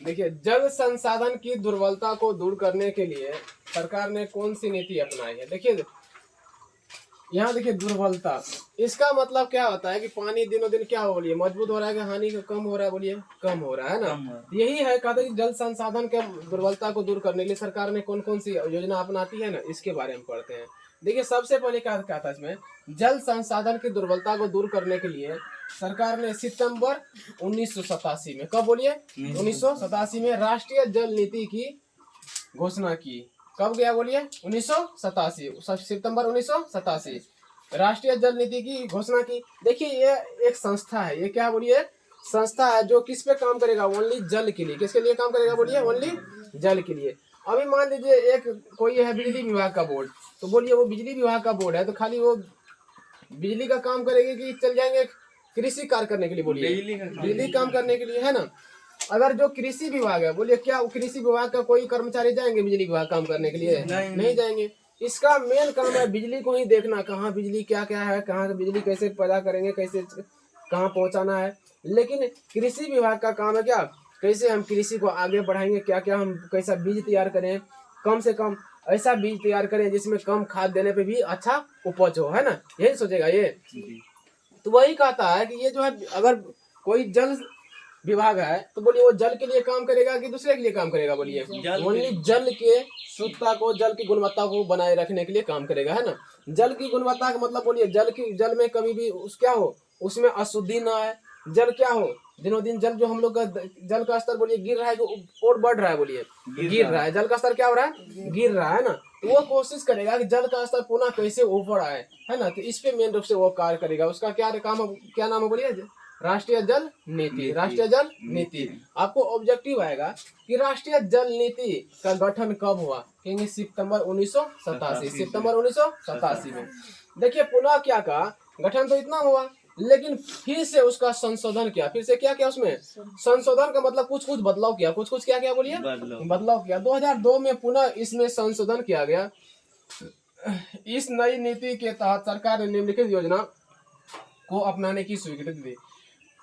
देखिए, जल संसाधन की दुर्बलता को दूर करने के लिए सरकार ने कौन सी नीति अपनाई है। देखिए, यहाँ देखिए दुर्बलता, इसका मतलब क्या होता है कि पानी दिनों दिन क्या हो रही है, मजबूत हो रहा है कि हानि का कम हो रहा है, बोलिए कम हो रहा है ना। यही है, कहते हैं कि जल संसाधन के दुर्बलता को दूर करने के लिए सरकार ने कौन कौन सी योजना अपनाती है ना, इसके बारे में पढ़ते हैं। देखिए, सबसे पहले क्या था इसमें, जल संसाधन की दुर्बलता को दूर करने के लिए सरकार ने सितंबर 1987 में, कब बोलिए 1987 में राष्ट्रीय जल नीति की घोषणा की। कब गया बोलिए 1987, सितंबर 1987 राष्ट्रीय जल नीति की घोषणा की। देखिए, ये एक संस्था है, ये क्या बोलिए संस्था है जो किस पे काम करेगा, ओनली जल के लिए। किसके लिए काम करेगा बोलिए, ओनली जल के लिए। अभी मान लीजिए एक कोई है बिजली विभाग का बोर्ड, तो बोलिए वो बिजली विभाग का बोर्ड है तो खाली वो बिजली का काम करेंगे कि चल जाएंगे कृषि कार्य करने के लिए, बोलिए बिजली काम करने के लिए, है ना। अगर जो कृषि विभाग है, बोलिए क्या कृषि विभाग का कोई कर्मचारी जाएंगे बिजली विभाग काम करने के लिए? नहीं जाएंगे। इसका मेन काम है बिजली को ही देखना, कहाँ बिजली क्या क्या है, कहाँ बिजली कैसे पैदा करेंगे, कैसे कहाँ पहुंचाना है। लेकिन कृषि विभाग का काम है क्या, कैसे हम कृषि को आगे बढ़ाएंगे, क्या क्या हम कैसा बीज तैयार करें, कम से कम ऐसा बीज तैयार करें जिसमें कम खाद देने पे भी अच्छा उपज हो, है ना, यही सोचेगा ये। तो वही कहता है कि ये जो है, अगर कोई जल विभाग है तो बोलिए वो जल के लिए काम करेगा कि दूसरे के लिए काम करेगा, बोलिए ओनली जल के शुद्धता को, जल की गुणवत्ता को बनाए रखने के लिए काम करेगा, है ना। जल की गुणवत्ता का मतलब बोलिए जल में कभी भी उस क्या हो, उसमें अशुद्धि ना आए। जल क्या हो, दिनों दिन जल जो हम लोग का जल का स्तर बोलिए गिर रहा है और बढ़ रहा है, बोलिए गिर रहा है, जल का स्तर क्या हो रहा है, गिर रहा है ना। तो वो कोशिश करेगा कि जल का स्तर पुनः कैसे ऊपर आए, है ना। तो इस पे मेन रूप से वो कार्य करेगा। उसका क्या काम, क्या नाम है बोलिए, राष्ट्रीय जल नीति। राष्ट्रीय जल नीति आपको ऑब्जेक्टिव आएगा कि राष्ट्रीय जल नीति का गठन कब हुआ, कहेंगे सितंबर 1987, सितंबर 1987 में। देखिए पुनः क्या कहा, गठन तो इतना हुआ, लेकिन फिर से उसका संशोधन किया। फिर से क्या किया, उसमें संशोधन का मतलब कुछ कुछ बदलाव किया, कुछ कुछ क्या किया बोलिए, बदलाव किया। 2002 में पुनः इसमें संशोधन किया गया। इस नई नीति के तहत सरकार ने निम्नलिखित योजना को अपनाने की स्वीकृति दी।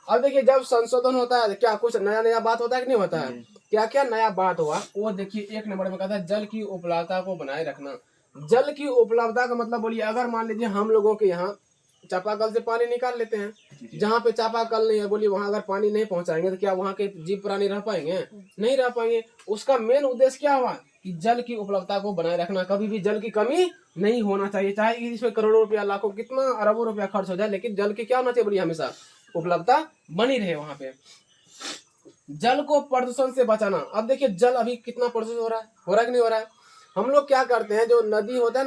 अब देखिए, जब संशोधन होता है क्या कुछ नया नया बात होता है कि नहीं होता है। क्या क्या नया बात हुआ वो देखिए, एक नंबर में कहता है जल की उपलब्धता को बनाए रखना। जल की उपलब्धता का मतलब बोलिए, अगर मान लीजिए हम लोगों के यहाँ चापाकल से पानी निकाल लेते हैं, जहाँ पे चापाकल नहीं है बोलिए वहां अगर पानी नहीं पहुंचाएंगे तो क्या वहाँ के जीव प्राणी रह पाएंगे, नहीं रह पाएंगे। उसका मेन उद्देश्य क्या हुआ कि जल की उपलब्धता को बनाए रखना, कभी भी जल की कमी नहीं होना चाहिए। चाहे इसमें करोड़ों रुपया, लाखों, कितना अरबों रुपया खर्च हो जाए, लेकिन जल की क्या होना चाहिए बोलिए, हमेशा उपलब्धता बनी रहे वहां पे। जल को प्रदूषण से बचाना। अब देखिए जल अभी कितना प्रदूषित हो रहा है कि नहीं हो रहा है। हम लोग क्या करते हैं, जो नदी होता है,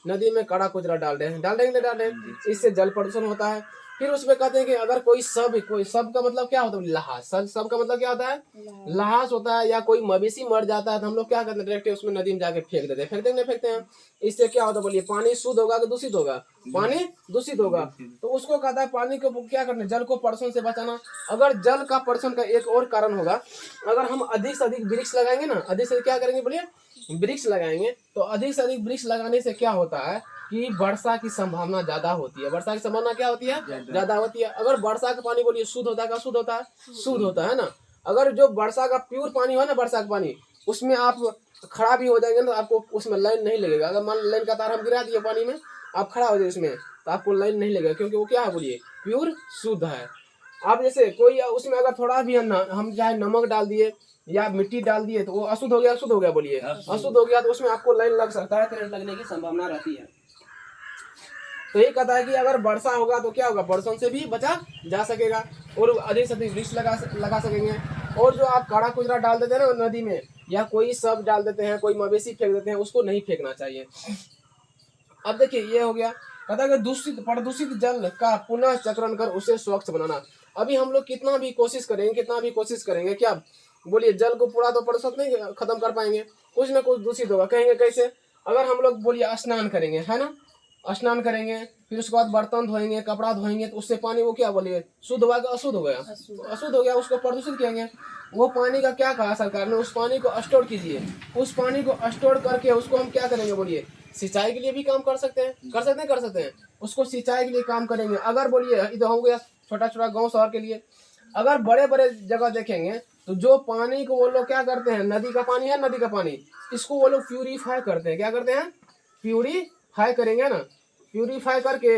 नदी में कड़ा कचरा डाल रहे हैं, डाल देंगे, इससे जल प्रदूषण होता है। फिर उसमें कहते हैं कि अगर कोई सब का मतलब क्या होता है, लहास। सब का मतलब क्या होता है, लहास होता है। या कोई मवेशी मर जाता है तो हम लोग क्या करते हैं, डायरेक्ट उसमें नदी में जाके फेंक देते हैं, फेंकते हैं। इससे क्या होता है बोलिए, पानी शुद्ध होगा कि दूषित होगा, पानी दूषित होगा। तो उसको कहता है पानी को क्या करना, जल को प्रदूषण से बचाना। अगर जल का प्रदूषण का एक और कारण होगा, अगर हम अधिक से अधिक वृक्ष लगाएंगे ना, अधिक से क्या करेंगे बोलिए, वृक्ष लगाएंगे, तो अधिक से अधिक वृक्ष लगाने से क्या होता है कि वर्षा की संभावना ज्यादा होती है। वर्षा की संभावना क्या होती है, ज्यादा होती है। अगर वर्षा का पानी बोलिए शुद्ध होता है, क्या शुद्ध होता है, शुद्ध होता है ना। अगर जो वर्षा का प्योर पानी हो ना, वर्षा का पानी, उसमें आप खड़ा भी हो जाएंगे ना, आपको उसमें लाइन नहीं लगेगा। अगर मान लाइन का तार हम गिरा दिए पानी में, आप खड़ा हो जाए उसमें, तो आपको लाइन नहीं लगेगा, क्योंकि वो क्या है बोलिए, प्योर शुद्ध है। आप जैसे कोई उसमें अगर थोड़ा भी हम चाहे नमक डाल दिए या मिट्टी डाल दिए तो वो अशुद्ध हो गया, अशुद्ध हो गया बोलिए, अशुद्ध हो गया, तो उसमें आपको लाइन लग सकता है, करंट लगने की संभावना रहती है। तो ये कहता है कि अगर वर्षा होगा तो क्या होगा, प्रदूषण से भी बचा जा सकेगा और अधिक से अधिक वृक्ष लगा सकेंगे। और जो आप कड़ा कुचरा डाल देते हैं ना नदी में, या कोई सब डाल देते हैं, कोई मवेशी फेंक देते हैं, उसको नहीं फेंकना चाहिए। अब देखिए ये हो गया, कहता है कि प्रदूषित जल का पुनः चक्रण कर उसे स्वच्छ बनाना। अभी हम लोग कितना भी कोशिश करेंगे क्या बोलिए, जल को पूरा तो प्रदूषित नहीं खत्म कर पाएंगे, कुछ ना कुछ दूषित होगा। कहेंगे कैसे, अगर हम लोग बोलिए स्नान करेंगे, है ना, स्नान करेंगे, फिर उसके बाद बर्तन धोएंगे, कपड़ा धोएंगे, तो उससे पानी वो क्या बोलिए शुद्ध होगा, अशुद्ध हो गया, अशुद्ध हो गया, उसको प्रदूषित करेंगे। वो पानी का क्या कहा सरकार ने, उस पानी को स्टोर कीजिए। उस पानी को स्टोर करके उसको हम क्या करेंगे बोलिए, सिंचाई के लिए भी काम कर सकते हैं, उसको सिंचाई के लिए काम करेंगे। अगर बोलिए इधर हो गया छोटा छोटा गांव शहर के लिए, अगर बड़े बड़े जगह देखेंगे तो जो पानी को वो लोग क्या करते हैं, नदी का पानी है, नदी का पानी, इसको वो लोग प्यूरीफाई करते हैं। क्या करते हैं? प्यूरीफाई करेंगे ना, प्यूरीफाई करके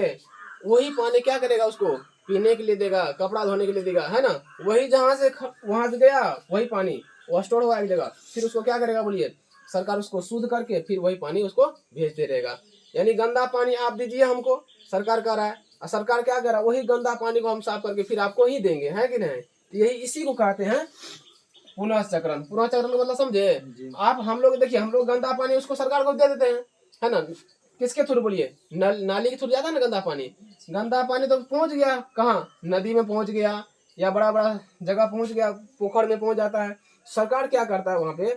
वही पानी क्या करेगा, उसको पीने के लिए देगा, कपड़ा धोने के लिए देगा, है ना। वही जहाँ से वहां से गया वही पानी वो स्टोर होगा एक जगह, फिर उसको क्या करेगा बोलिए, सरकार उसको शुद्ध करके फिर वही पानी उसको भेजते रहेगा। यानी गंदा पानी आप दीजिए हमको, सरकार कह रहा है, और सरकार क्या कर रहा है, वही गंदा पानी को हम साफ करके फिर आपको ही देंगे, है कि नहीं। तो यही इसी को कहते हैं पुनः चक्रण। पुनः चक्रण का मतलब समझे आप। हम लोग देखिए, हम लोग गंदा पानी उसको सरकार को दे देते हैं, है ना। किसके थ्रू बोलिए, नाली के थ्रू जाता है ना गंदा पानी। गंदा पानी तो पहुंच गया कहाँ, नदी में पहुंच गया, या बड़ा बड़ा जगह पहुंच गया, पोखर में पहुंच जाता है। सरकार क्या करता है वहां पे,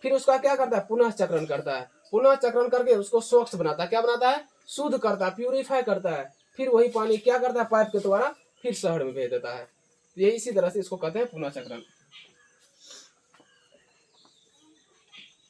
फिर उसका क्या करता है, पुनः चक्रण करता है। पुनः चक्रण करके उसको स्वच्छ बनाता है, क्या बनाता है, शुद्ध करता है, प्यूरिफाई करता है। फिर वही पानी क्या करता है, पाइप के द्वारा फिर शहर में भेज देता है। ये इसी तरह से इसको कहते हैं पुनः चक्रण।